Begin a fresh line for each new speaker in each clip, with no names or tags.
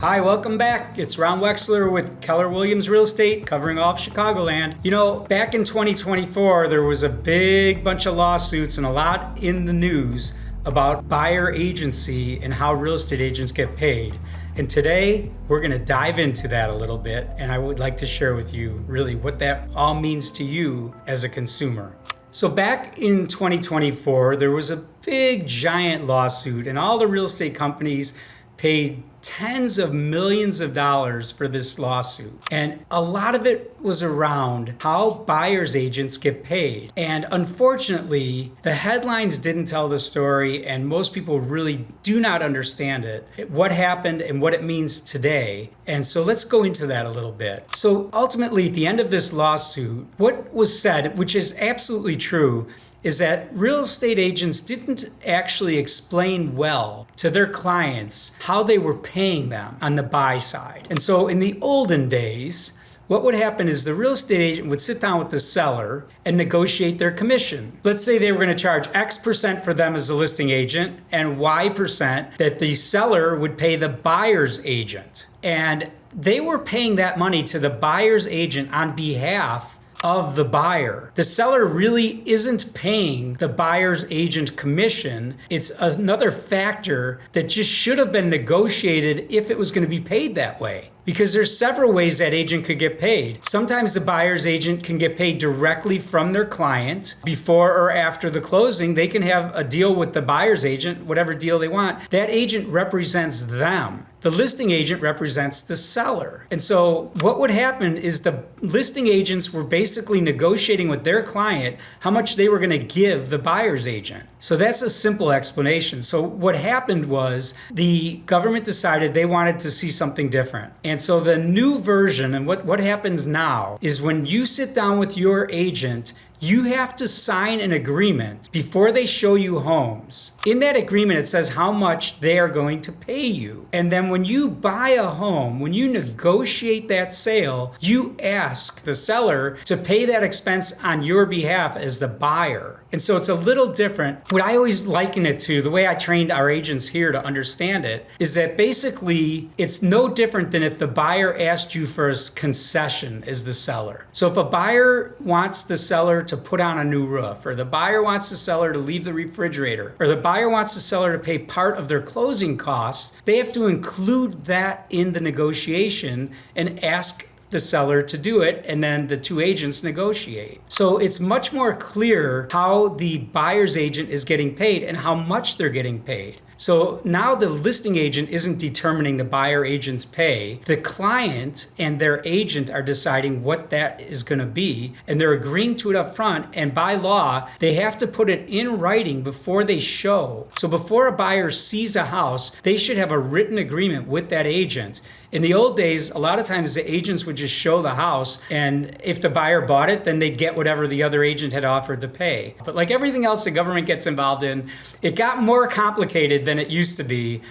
Hi, welcome back. It's Ron Wexler with Keller Williams Real Estate, covering all of Chicagoland. You know, back in 2024, there was a big bunch of lawsuits and a lot in the news about buyer agency and how real estate agents get paid. And today, we're going to dive into that a little bit, and I would like to share with you really what that all means to you as a consumer. So back in 2024, there was a big, giant lawsuit, and all the real estate companies paid tens of millions of dollars for this lawsuit. And a lot of it was around how buyer's agents get paid. And unfortunately, the headlines didn't tell the story, and most people really do not understand it, what happened and what it means today. And so let's go into that a little bit. So ultimately, at the end of this lawsuit, what was said, which is absolutely true, is that real estate agents didn't actually explain well to their clients how they were paying them on the buy side. And so in the olden days, what would happen is the real estate agent would sit down with the seller and negotiate their commission. Let's say they were going to charge X% for them as the listing agent and Y% that the seller would pay the buyer's agent. And they were paying that money to the buyer's agent on behalf of the buyer. The seller really isn't paying the buyer's agent commission. It's another factor that just should have been negotiated if it was going to be paid that way. Because there's several ways that agent could get paid. Sometimes the buyer's agent can get paid directly from their client before or after the closing. They can have a deal with the buyer's agent, whatever deal they want. That agent represents them. The listing agent represents the seller. And so what would happen is the listing agents were basically negotiating with their client how much they were going to give the buyer's agent. So that's a simple explanation. So what happened was the government decided they wanted to see something different. And so the new version, and what happens now, is when you sit down with your agent, you have to sign an agreement before they show you homes. In that agreement, it says how much they are going to pay you. And then when you buy a home, when you negotiate that sale, you ask the seller to pay that expense on your behalf as the buyer. And so it's a little different. What I always liken it to, the way I trained our agents here to understand it, is that basically it's no different than if the buyer asked you for a concession as the seller. So if a buyer wants the seller to put on a new roof, or the buyer wants the seller to leave the refrigerator, or the buyer wants the seller to pay part of their closing costs, they have to include that in the negotiation and ask the seller to do it, and then the two agents negotiate. So it's much more clear how the buyer's agent is getting paid and how much they're getting paid. So now the listing agent isn't determining the buyer agent's pay. The client and their agent are deciding what that is going to be, and they're agreeing to it up front. And by law, they have to put it in writing before they show. So before a buyer sees a house, they should have a written agreement with that agent. In the old days, a lot of times the agents would just show the house, and if the buyer bought it, then they'd get whatever the other agent had offered to pay. But like everything else the government gets involved in, it got more complicated than it used to be.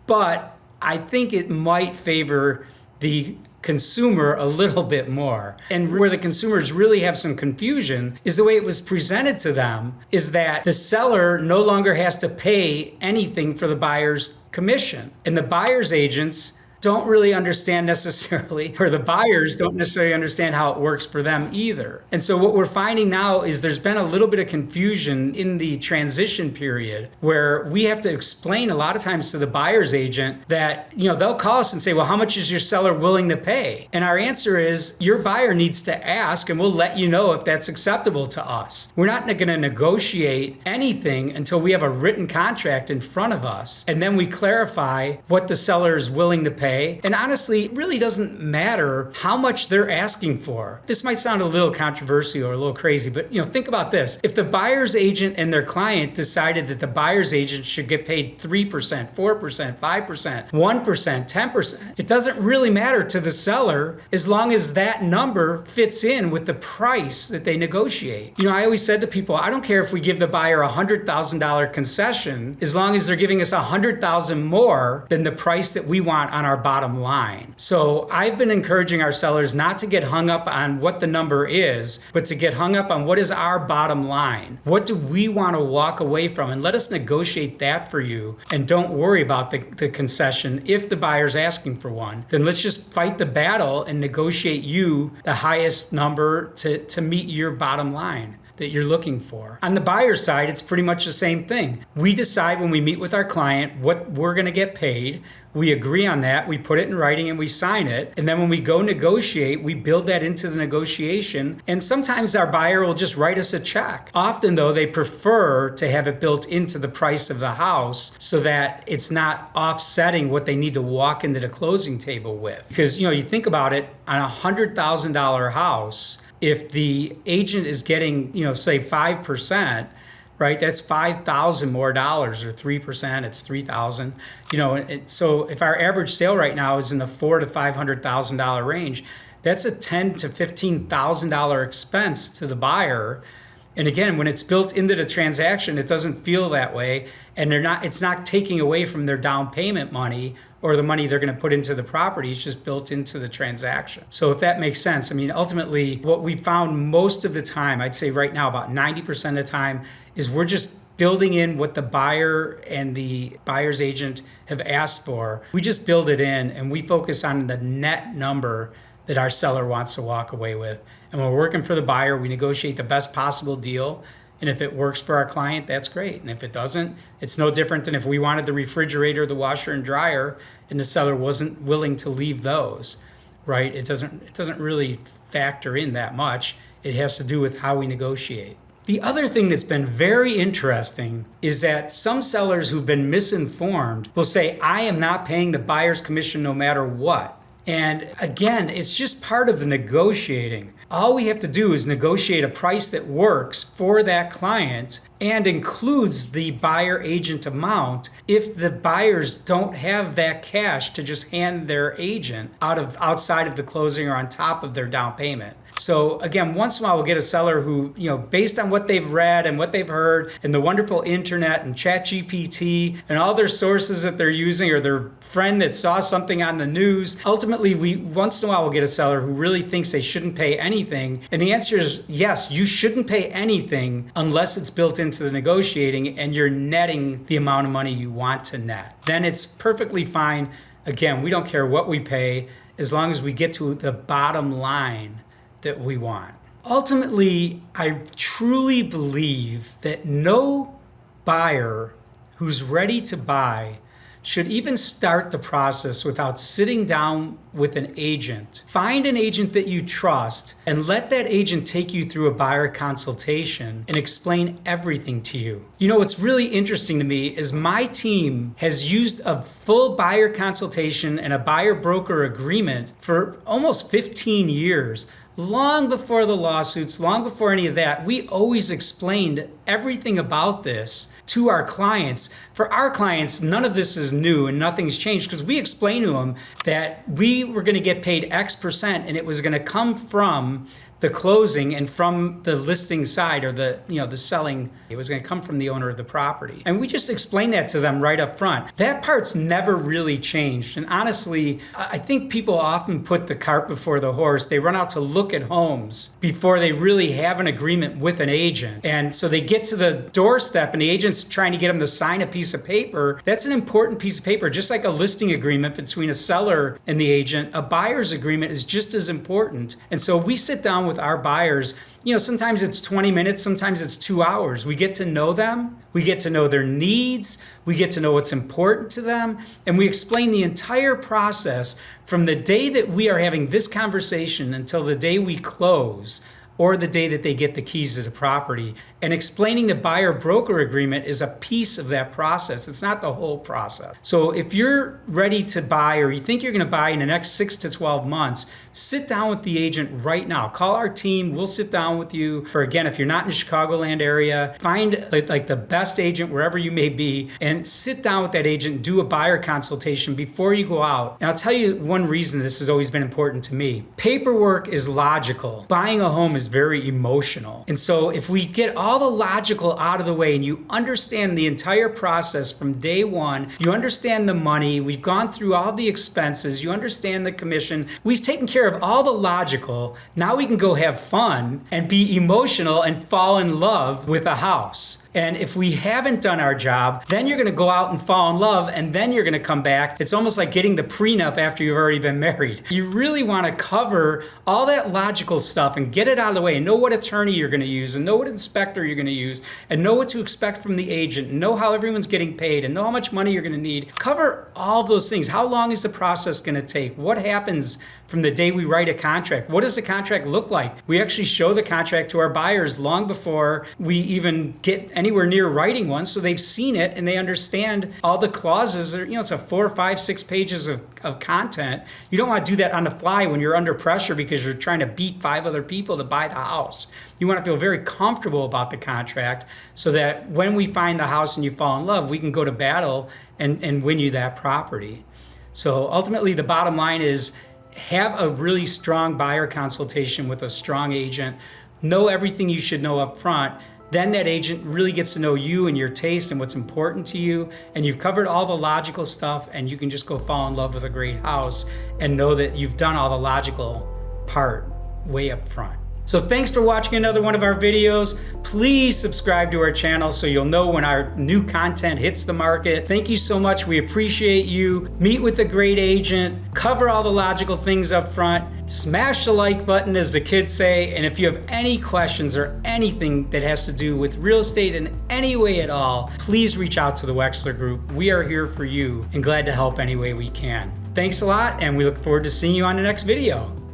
But I think it might favor the consumer a little bit more. And where the consumers really have some confusion is the way it was presented to them is that the seller no longer has to pay anything for the buyer's commission. And the buyer's agents don't really understand necessarily, or the buyers don't necessarily understand how it works for them either. And so what we're finding now is there's been a little bit of confusion in the transition period where we have to explain a lot of times to the buyer's agent that, they'll call us and say, well, how much is your seller willing to pay? And our answer is your buyer needs to ask, and we'll let you know if that's acceptable to us. We're not going to negotiate anything until we have a written contract in front of us. And then we clarify what the seller is willing to pay. And honestly, it really doesn't matter how much they're asking for. This might sound a little controversial or a little crazy, but think about this. If the buyer's agent and their client decided that the buyer's agent should get paid 3%, 4%, 5%, 1%, 10%, it doesn't really matter to the seller as long as that number fits in with the price that they negotiate. I always said to people, I don't care if we give the buyer a $100,000 concession as long as they're giving us $100,000 more than the price that we want on our bottom line. So I've been encouraging our sellers not to get hung up on what the number is, but to get hung up on what is our bottom line. What do we want to walk away from? And let us negotiate that for you. And don't worry about the concession. If the buyer's asking for one, then let's just fight the battle and negotiate you the highest number to meet your bottom line that you're looking for. On the buyer side, it's pretty much the same thing. We decide when we meet with our client what we're going to get paid. We agree on that, we put it in writing and we sign it. And then when we go negotiate, we build that into the negotiation. And sometimes our buyer will just write us a check. Often though, they prefer to have it built into the price of the house so that it's not offsetting what they need to walk into the closing table with. Because you think about it, on a $100,000 house, if the agent is getting, say 5%, right, that's $5,000 more dollars, or 3%, it's $3,000. So if our average sale right now is in the $400,000 to $500,000 range, that's a $10,000 to $15,000 expense to the buyer. And again, when it's built into the transaction, it doesn't feel that way, and it's not taking away from their down payment money or the money they're going to put into the property. It's just built into the transaction. So if that makes sense, ultimately what we found most of the time, I'd say right now about 90% of the time, is we're just building in what the buyer and the buyer's agent have asked for. We just build it in and we focus on the net number that our seller wants to walk away with. And when we're working for the buyer, we negotiate the best possible deal. And if it works for our client, that's great. And if it doesn't, it's no different than if we wanted the refrigerator, the washer and dryer, and the seller wasn't willing to leave those, right? It doesn't really factor in that much. It has to do with how we negotiate. The other thing that's been very interesting is that some sellers who've been misinformed will say, I am not paying the buyer's commission no matter what. And again, it's just part of the negotiating. All we have to do is negotiate a price that works for that client and includes the buyer agent amount if the buyers don't have that cash to just hand their agent outside of the closing or on top of their down payment. So again, once in a while we'll get a seller who, based on what they've read and what they've heard and the wonderful internet and ChatGPT and all their sources that they're using, or their friend that saw something on the news, ultimately once in a while we'll get a seller who really thinks they shouldn't pay anything. And the answer is yes, you shouldn't pay anything unless it's built into the negotiating and you're netting the amount of money you want to net. Then it's perfectly fine. Again, we don't care what we pay as long as we get to the bottom line that we want. Ultimately, I truly believe that no buyer who's ready to buy should even start the process without sitting down with an agent. Find an agent that you trust and let that agent take you through a buyer consultation and explain everything to you. What's really interesting to me is my team has used a full buyer consultation and a buyer broker agreement for almost 15 years. Long before the lawsuits, long before any of that, we always explained everything about this to our clients. For our clients, none of this is new and nothing's changed because we explained to them that we were going to get paid X% and it was going to come from the closing and from the listing side, or the selling. It was going to come from the owner of the property. And we just explained that to them right up front. That part's never really changed. And honestly, I think people often put the cart before the horse. They run out to look at homes before they really have an agreement with an agent. And so they get to the doorstep and the agent's trying to get them to sign a piece of paper. That's an important piece of paper. Just like a listing agreement between a seller and the agent, a buyer's agreement is just as important. And so we sit down with our buyers. Sometimes it's 20 minutes, sometimes it's 2 hours. We get to know them, we get to know their needs, we get to know what's important to them, and we explain the entire process from the day that we are having this conversation until the day we close, or the day that they get the keys to the property. And explaining the buyer-broker agreement is a piece of that process. It's not the whole process. So if you're ready to buy, or you think you're gonna buy in the next 6 to 12 months, sit down with the agent right now. Call our team, we'll sit down with you. Or again, if you're not in the Chicagoland area, find like the best agent wherever you may be, and sit down with that agent, do a buyer consultation before you go out. And I'll tell you one reason this has always been important to me. Paperwork is logical. Buying a home is is very emotional. And so if we get all the logical out of the way and you understand the entire process from day one, you understand the money, we've gone through all the expenses, you understand the commission, we've taken care of all the logical, now we can go have fun and be emotional and fall in love with a house. And if we haven't done our job, then you're going to go out and fall in love, and then you're going to come back. It's almost like getting the prenup after you've already been married. You really want to cover all that logical stuff and get it out of the way, and know what attorney you're going to use, and know what inspector you're going to use, and know what to expect from the agent, and know how everyone's getting paid, and know how much money you're going to need. Cover all those things. How long is the process going to take? What happens from the day we write a contract? What does the contract look like? We actually show the contract to our buyers long before we even get anywhere near writing one, so they've seen it and they understand all the clauses. It's a 4, 5, 6 pages of content. You don't want to do that on the fly when you're under pressure because you're trying to beat 5 other people to buy the house. You want to feel very comfortable about the contract so that when we find the house and you fall in love, we can go to battle and win you that property. So ultimately, the bottom line is, have a really strong buyer consultation with a strong agent. Know everything you should know up front. Then that agent really gets to know you and your taste and what's important to you. And you've covered all the logical stuff, and you can just go fall in love with a great house and know that you've done all the logical part way up front. So thanks for watching another one of our videos. Please subscribe to our channel so you'll know when our new content hits the market. Thank you so much. We appreciate you. Meet with a great agent. Cover all the logical things up front. Smash the like button, as the kids say. And if you have any questions or anything that has to do with real estate in any way at all, please reach out to the Wexler Group. We are here for you and glad to help any way we can. Thanks a lot, and we look forward to seeing you on the next video.